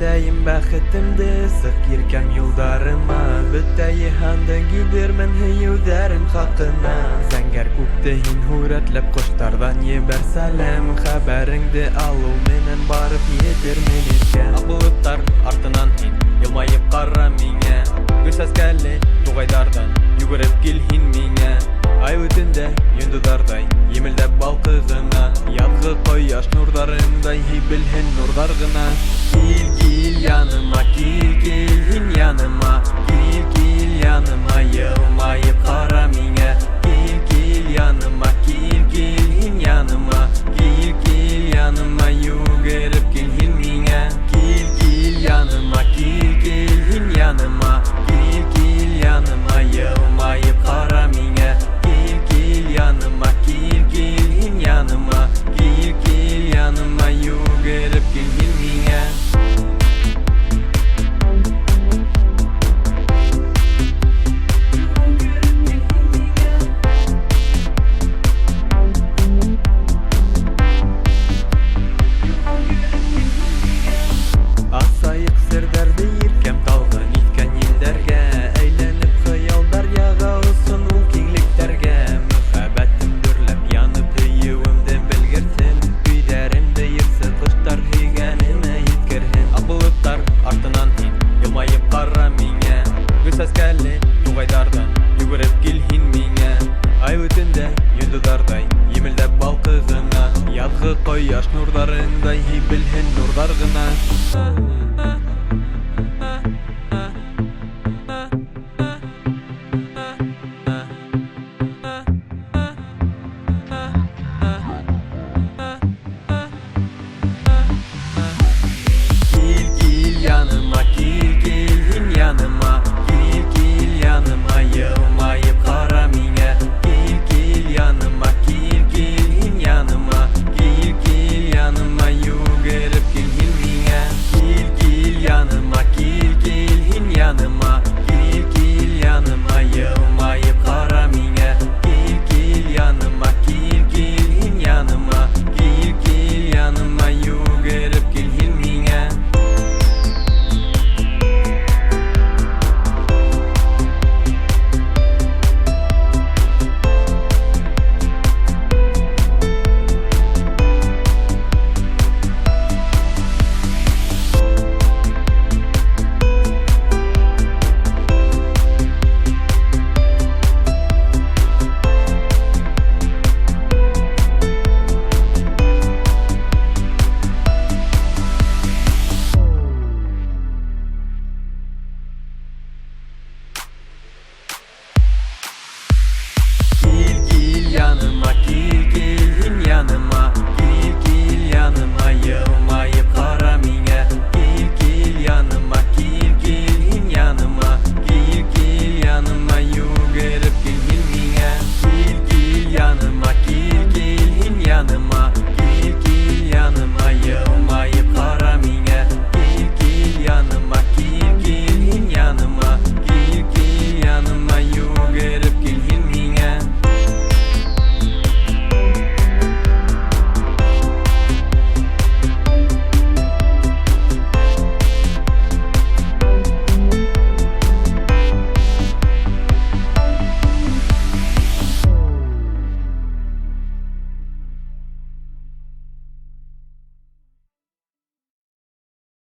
теләйем бәхетемде, сык йөркәм юлдарыма. Бөтә йыһанды гидермен һөюҙәрем хаҡына. Зәңгәр күкте һин һүрәтләп, ҡоштарҙан ебәр сәләм. Хәбәреңде алыу менән барып етермен иркә. Аҡ болоттар артынан һин йылмайып ҡара миңә. Гөл сәскәле туғайҙарҙан йүгереп кил һин миңә. Ай үтендә йондоҙҙарҙай емелдәп балҡығына. Яҙғы ҡояш нурҙарыңдай һибелһен нурҙар ғына. Кил, кил яныма, кил, кил һин яныма. Кил, кил яныма, йылмайып ҡара миңә. Кил, кил яныма, кил, кил һин яныма. Кил, кил яныма, йүгереп кил һин миңә. Кил, кил яныма, кил, кил һин яныма. Кил, кил яныма, йылмайып ҡара миңә. Кил, кил яныма, кил, кил һин яныма. Кил, кил яныма, йүгереп кил һин миңә. Асайыҡ серҙәрҙе иркәм талғын иткән елдәргә. Әйләнеп хыялдар яға осон ул киңлектәргә. Мөхәббәтем дөрләп янып һөйөүемде белгерһен. Көйҙәремде йырсы ҡоштар һөйгәнемә еткерһен. Аҡ болоттар артынан һин йылмайып ҡара миңә. Гөл сәскәле туғайҙарҙан йүгереп кил һин миңә. Ай үтендә йондоҙҙарҙай емелдәп балҡығына. Яҙғы ҡояш нурҙарыңдай һибелһен нурҙар ғына. Кил, кил яныма, кил.